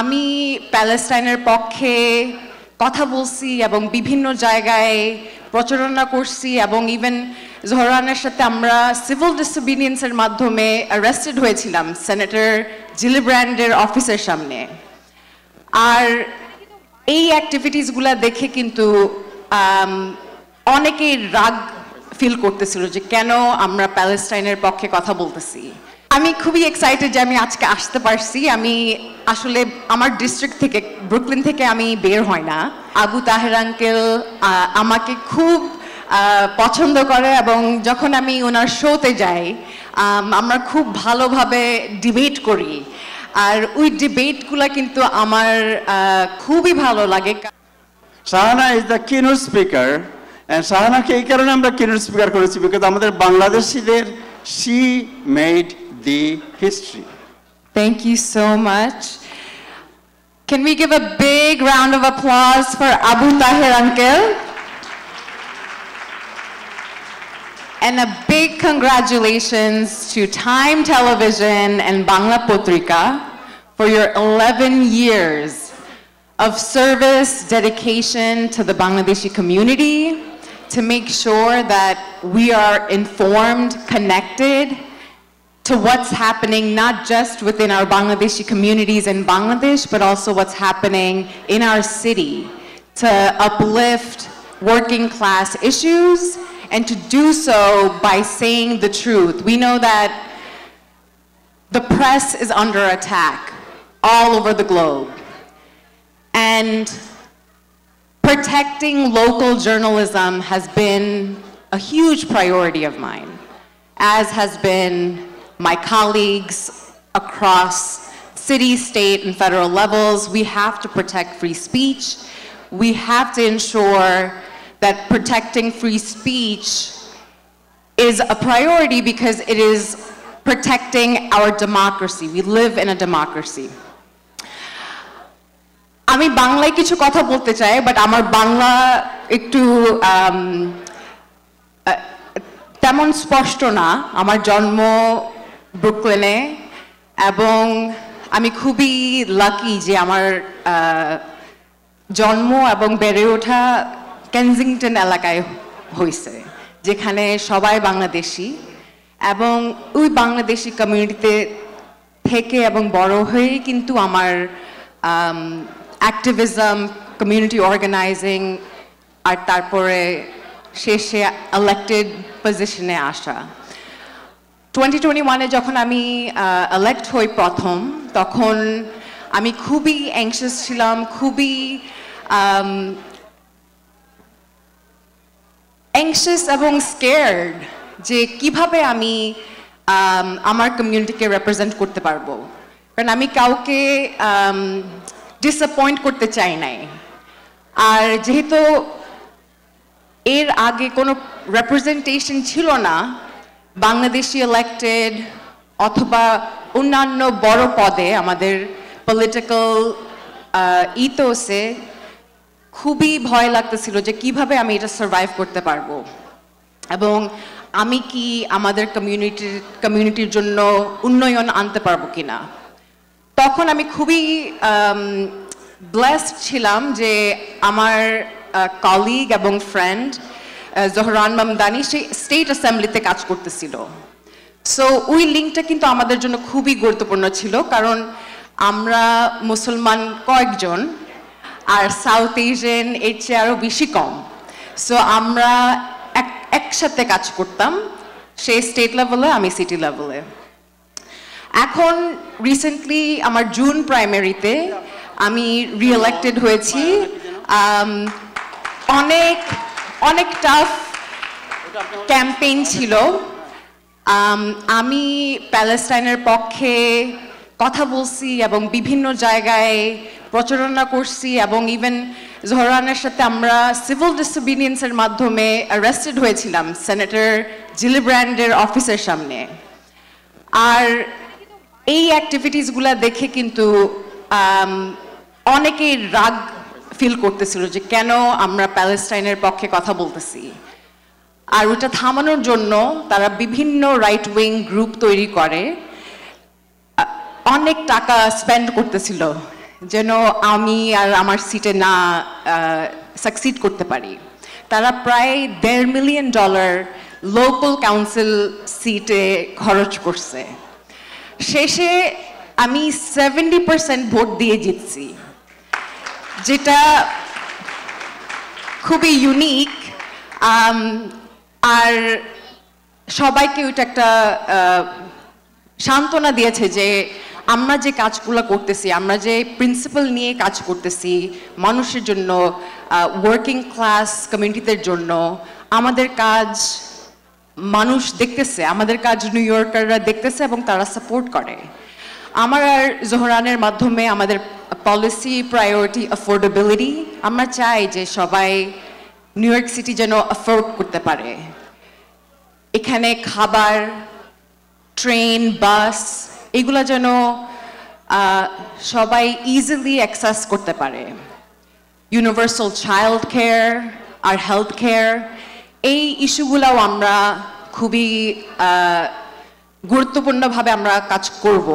আমি প্যালেস্টাইনের পক্ষে কথা বলছি এবং বিভিন্ন জায়গায় প্রচারণা করছি এবং ইভেন জহরানের সাথে আমরা সিভিল ডিসোবিডিয়েন্সের মাধ্যমে অ্যারেস্টেড হয়েছিলাম সেনেটর জিলিব্র্যান্ডের অফিসের সামনে। আর এই অ্যাক্টিভিটিসগুলো দেখে কিন্তু অনেকেই রাগ ফিল করতেছিল যে কেন আমরা প্যালেস্টাইনের পক্ষে কথা বলতেছি। আমি খুবই এক্সাইটেড যে আমি আজকে আসতে পারছি। আমি আসলে আমার ডিস্ট্রিক্ট থেকে ব্রুকলিন থেকে আমি বের হয় না। আবু তাহের আঙ্কেল আমাকে খুব পছন্দ করে এবং যখন আমি ওনার শোতে যাই আমরা খুব ভালোভাবে ডিবেট করি। আর ওই ডিবেটগুলো কিন্তু আমার খুবই ভালো লাগে। Shahana is the keynote speaker and শাহানাকে এই কারণে আমরা কিনোট স্পিকার করেছি বিকজ আমাদের বাংলাদেশিদের she made the history. Thank you so much. Can we give a big round of applause for Abu Tahir uncle? And a big congratulations to Time Television and Bangla Potrika for your 11 years of service, dedication to the Bangladeshi community, to make sure that we are informed, connected to what's happening not just within our Bangladeshi communities in Bangladesh, but also what's happening in our city, to uplift working class issues and to do so by saying the truth. We know that the press is under attack all over the globe. And protecting local journalism has been a huge priority of mine, as has been my colleagues across city, state, and federal levels. We have to protect free speech. We have to ensure that protecting free speech is a priority because it is protecting our democracy. We live in a democracy. আমি বাংলায় কিছু কথা বলতে চাই, but আমার বাংলা একটু তেমন স্পষ্ট না। আমার জন্ম ব্রুকলিনে এবং আমি খুবই লাকি যে আমার জন্ম এবং বেড়ে ওঠা কেনজিংটন এলাকায় হয়েছে, যেখানে সবাই বাংলাদেশি এবং ওই বাংলাদেশি কমিউনিটিতে থেকে এবং বড় হয়ে কিন্তু আমার অ্যাক্টিভিজম, কমিউনিটি অর্গানাইজিং আর তারপরে শেষে ইলেক্টেড পজিশনে আসা। 2021-এ যখন আমি ইলেক্ট হই প্রথম, তখন আমি খুবই অ্যাংশাস ছিলাম, খুবই অ্যাংশাস এবং স্কেয়ার্ড যে কিভাবে আমি আমার কমিউনিটিকে রিপ্রেজেন্ট করতে পারবো, কারণ আমি কাউকে ডিসঅ্যাপয়েন্ট করতে চাই নাই। আর যেহেতু এর আগে কোনো রিপ্রেজেন্টেশন ছিল না বাংলাদেশি ইলেক্টেড অথবা অন্যান্য বড় পদে, আমাদের পলিটিক্যাল ইথোসে খুবই ভয় লাগতেছিল যে কিভাবে আমি এটা সার্ভাইভ করতে পারবো এবং আমি কি আমাদের কমিউনিটির জন্য উন্নয়ন আনতে পারবো কিনা। তখন আমি খুবই ব্লেসড ছিলাম যে আমার কলিগ এবং ফ্রেন্ড জহরান মামদানি সেই স্টেট অ্যাসেম্বলিতে কাজ করতেছিল। সো ওই লিঙ্কটা কিন্তু আমাদের জন্য খুবই গুরুত্বপূর্ণ ছিল, কারণ আমরা মুসলমান কয়েকজন আর সাউথ এশিয়ান এর চেয়ে আরও বেশি কম। সো আমরা একসাথে কাজ করতাম, সে স্টেট লেভেলে, আমি সিটি লেভেলে। এখন রিসেন্টলি আমার জুন প্রাইমারিতে আমি রিইলেক্টেড হয়েছি। অনেক টাফ ক্যাম্পেইন ছিল। আমি প্যালেস্টাইনের পক্ষে কথা বলছি এবং বিভিন্ন জায়গায় প্রচারণা করছি এবং ইভেন জহরানের সাথে আমরা সিভিল ডিসোবিডিয়েন্সের মাধ্যমে অ্যারেস্টেড হয়েছিলাম সেনেটর জিলিব্র্যান্ডের অফিসের সামনে। আর এই অ্যাক্টিভিটিসগুলো দেখে কিন্তু অনেকেই রাগ ফিল করতেছিল যে কেন আমরা প্যালেস্টাইনের পক্ষে কথা বলতেছি। আর ওটা থামানোর জন্য তারা বিভিন্ন রাইট উইং গ্রুপ তৈরি করে। অনেক টাকা স্পেন্ড করতেছিল যেন আমি আর আমার সিটে না সাকসিড করতে পারি। তারা প্রায় $1.5 মিলিয়ন লোকাল কাউন্সিল সিটে খরচ করছে। শেষে আমি 70% ভোট দিয়ে জিতছি, যেটা খুবই ইউনিক। আর সবাইকে ওইটা একটা সান্ত্বনা দিয়েছে যে আমরা যে কাজগুলো করতেছি, আমরা যে প্রিন্সিপাল নিয়ে কাজ করতেছি মানুষের জন্য, ওয়ার্কিং ক্লাস কমিউনিটিদের জন্য, আমাদের কাজ মানুষ দেখতেছে, আমাদের কাজ নিউ ইয়র্কাররা দেখতেছে এবং তারা সাপোর্ট করে। আমার আর জোহরানের মাধ্যমে আমাদের পলিসি প্রায়োরিটি অ্যাফোর্ডেবিলিটি। আমরা চাই যে সবাই নিউ ইয়র্ক সিটি যেন অ্যাফোর্ড করতে পারে। এখানে খাবার, ট্রেন, বাস এগুলো যেন সবাই ইজিলি অ্যাক্সেস করতে পারে। ইউনিভার্সাল চাইল্ড কেয়ার আর হেলথ কেয়ার, এই ইস্যুগুলোও আমরা খুবই গুরুত্বপূর্ণভাবে আমরা কাজ করব।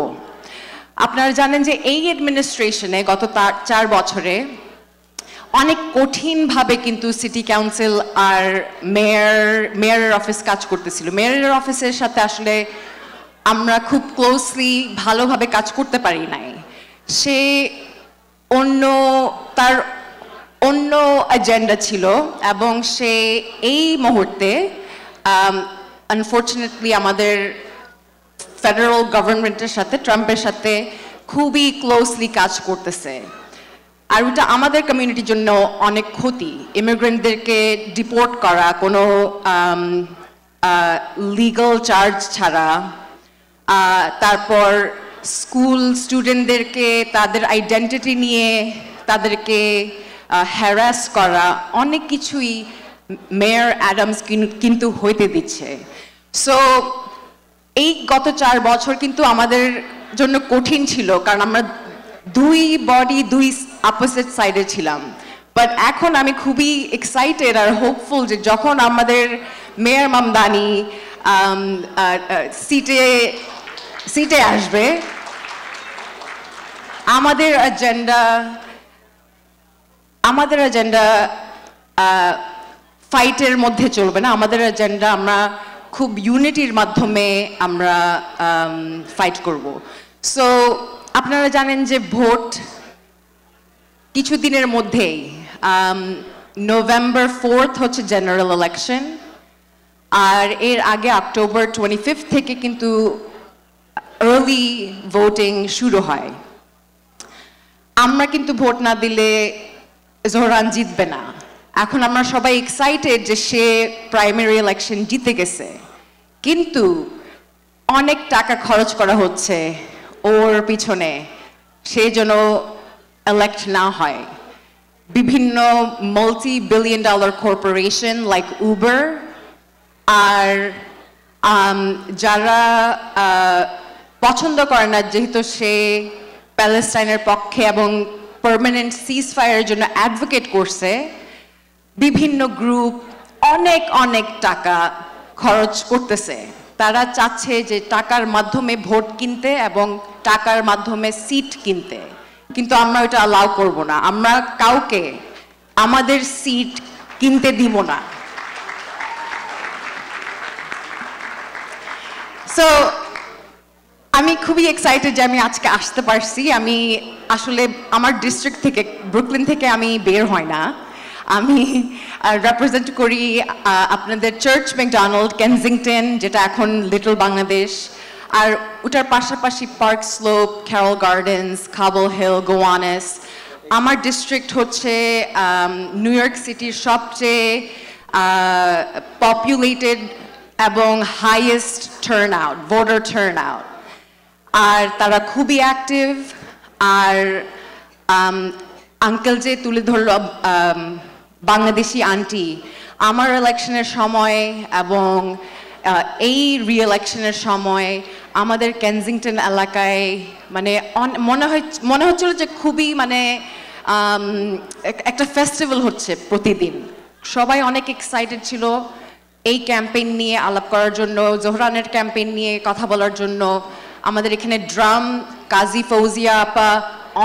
আপনারা জানেন যে এই অ্যাডমিনিস্ট্রেশনে গত 4 বছরে অনেক কঠিনভাবে কিন্তু সিটি কাউন্সিল আর মেয়রের অফিস কাজ করতেছিল। মেয়রের অফিসের সাথে আসলে আমরা খুব ক্লোজলি ভালোভাবে কাজ করতে পারি নাই। সে তার অন্য এজেন্ডা ছিল এবং সে এই মুহূর্তে আনফর্চুনেটলি আমাদের ফেডারেল গভর্নমেন্টের সাথে, ট্রাম্পের সাথে খুবই ক্লোজলি কাজ করতেছে। আর ওটা আমাদের কমিউনিটির জন্য অনেক ক্ষতি। ইমিগ্রেন্টদেরকে ডিপোর্ট করা কোনো লিগাল চার্জ ছাড়া, তারপর স্কুল স্টুডেন্টদেরকে তাদের আইডেন্টিটি নিয়ে তাদেরকে হ্যারাস করা, অনেক কিছুই মেয়র অ্যাডামস কিন্তু হইতে দিচ্ছে। সো এই গত 4 বছর কিন্তু আমাদের জন্য কঠিন ছিল, কারণ আমরা দুই অপোজিট সাইডে ছিলাম। বাট এখন আমি খুবই এক্সাইটেড আর হোপফুল যে যখন আমাদের মেয়র মামদানি সিটে আসবে, আমাদের এজেন্ডা ফাইটের মধ্যে চলবে না। আমাদের এজেন্ডা আমরা খুব ইউনিটির মাধ্যমে আমরা ফাইট করব। সো আপনারা জানেন যে ভোট কিছুদিনের মধ্যেই, November 4th হচ্ছে জেনারেল ইলেকশন, আর এর আগে October 25 থেকে কিন্তু আর্লি ভোটিং শুরু হয়। আমরা কিন্তু ভোট না দিলে জোহরান জিতবে না। এখন আমরা সবাই এক্সাইটেড যে সে প্রাইমারি ইলেকশন জিতে গেছে, কিন্তু অনেক টাকা খরচ করা হচ্ছে ওর পিছনে, সে যেন ইলেক্ট না হয়। বিভিন্ন multi-billion dollar corporation like Uber আর যারা পছন্দ করে না যেহেতু সে প্যালেস্টাইনের পক্ষে এবং পার্মানেন্ট সিজফায়ারের জন্য অ্যাডভোকেট করছে, বিভিন্ন গ্রুপ অনেক টাকা খরচ করতেছে। তারা চাচ্ছে যে টাকার মাধ্যমে ভোট কিনতে এবং টাকার মাধ্যমে সিট কিনতে, কিন্তু আমরা ওটা অ্যালাউ করব না। আমরা কাউকে আমাদের সিট কিনতে দিব না। সো আমি খুবই এক্সাইটেড যে আমি আজকে আসতে পারছি। আমি আসলে আমার ডিস্ট্রিক্ট থেকে, ব্রুকলিন থেকে আমি বের হয় না। আমি রিপ্রেজেন্ট করি আপনাদের চার্চ ম্যাকডোনাল্ড, কেনজিংটন, যেটা এখন লিটল বাংলাদেশ, আর ওটার পাশাপাশি park slope, Carroll gardens, কাবল hill, গোয়ানেস। আমার ডিস্ট্রিক্ট হচ্ছে নিউ ইয়র্ক সিটির সবচেয়ে পপুলেটেড এবং হাইয়েস্ট ভোটার টার্ন আউট। আর তারা খুবই অ্যাক্টিভ। আর আঙ্কেল যে তুলে ধরল, বাংলাদেশি আন্টি, আমার ইলেকশনের সময় এবং এই রি-ইলেকশনের সময় আমাদের কেনজিংটন এলাকায় মানে মনে হচ্ছিল যে খুবই মানে একটা ফেস্টিভ্যাল হচ্ছে প্রতিদিন। সবাই অনেক এক্সাইটেড ছিল এই ক্যাম্পেইন নিয়ে আলাপ করার জন্য, জোহরানের ক্যাম্পেইন নিয়ে কথা বলার জন্য। আমাদের এখানে ড্রাম কাজী ফৌজিয়া আপা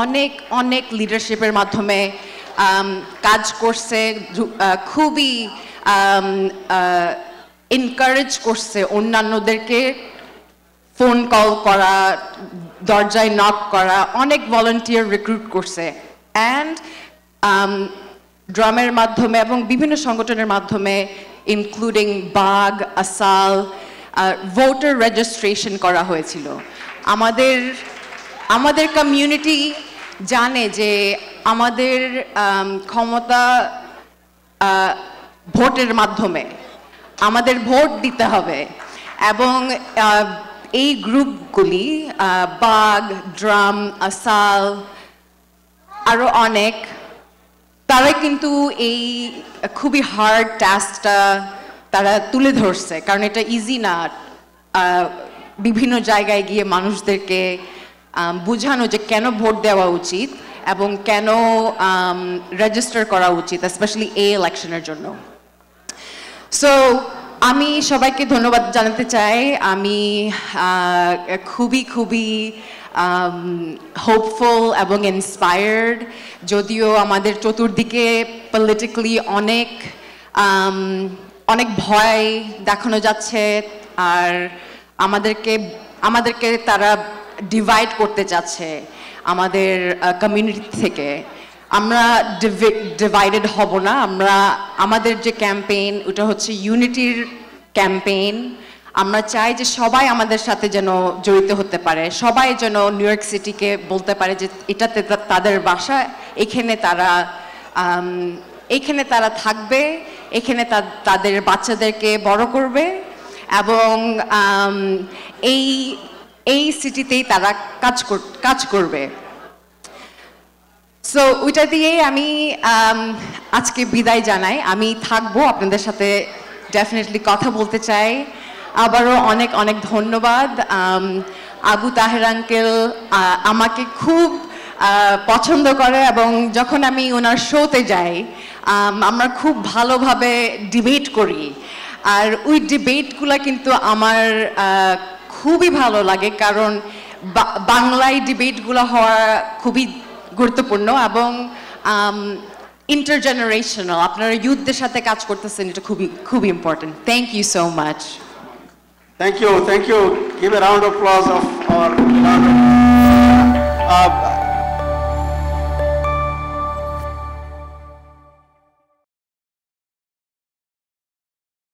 অনেক অনেক লিডারশিপের মাধ্যমে কাজ করছে, খুবই এনকারেজ করছে অন্যান্যদেরকে ফোন কল করা, দরজায় নক করা, অনেক ভলান্টিয়ার রিক্রুট করছে। অ্যান্ড ড্রামের মাধ্যমে এবং বিভিন্ন সংগঠনের মাধ্যমে ইনক্লুডিং বাগ, আসাল, ভোটার রেজিস্ট্রেশন করা হয়েছিল। আমাদের কমিউনিটি জানে যে আমাদের ক্ষমতা ভোটের মাধ্যমে, আমাদের ভোট দিতে হবে। এবং এই গ্রুপগুলি বাগ, ড্রাম, আসাল আরো অনেক, তারা কিন্তু এই খুবই হার্ড টাস্কটা তারা তুলে ধরছে, কারণ এটা ইজি না বিভিন্ন জায়গায় গিয়ে মানুষদেরকে বোঝানো যে কেন ভোট দেওয়া উচিত এবং কেন রেজিস্টার করা উচিত, স্পেশালি এই ইলেকশনের জন্য। সো আমি সবাইকে ধন্যবাদ জানাতে চাই। আমি খুবই খুবই হোপফুল এবং ইন্সপায়ার্ড, যদিও আমাদের চতুর্দিকে পলিটিক্যালি অনেক ভয় দেখানো যাচ্ছে, আর আমাদেরকে তারা ডিভাইড করতে চাচ্ছে আমাদের কমিউনিটি থেকে। আমরা ডিভাইডেড হব না। আমাদের যে ক্যাম্পেইন, ওটা হচ্ছে ইউনিটির ক্যাম্পেইন। আমরা চাই যে সবাই আমাদের সাথে যেন জড়িত হতে পারে, সবাই যেন নিউ ইয়র্ক সিটিকে বলতে পারে যে এটাতে তাদের বাসা, এখানে তারা থাকবে, এখানে তাদের বাচ্চাদেরকে বড় করবে এবং এই সিটিতেই তারা কাজ করবে। সো ওইটা দিয়েই আমি আজকে বিদায় জানাই। আমি থাকবো, আপনাদের সাথে ডেফিনেটলি কথা বলতে চাই। আবারও অনেক অনেক ধন্যবাদ। আবু তাহের আঙ্কেল আমাকে খুব পছন্দ করে এবং যখন আমি ওনার শোতে যাই আমরা খুব ভালোভাবে ডিবেট করি, আর ওই ডিবেটগুলো কিন্তু আমার খুবই ভালো লাগে, কারণ বাংলায় ডিবেটগুলো হওয়া খুবই গুরুত্বপূর্ণ এবং ইন্টারজেনারেশনাল। আপনারা ইউথদের সাথে কাজ করতেছেন, এটা খুবই important. Thank you so much. Thank you. Give a round of applause of our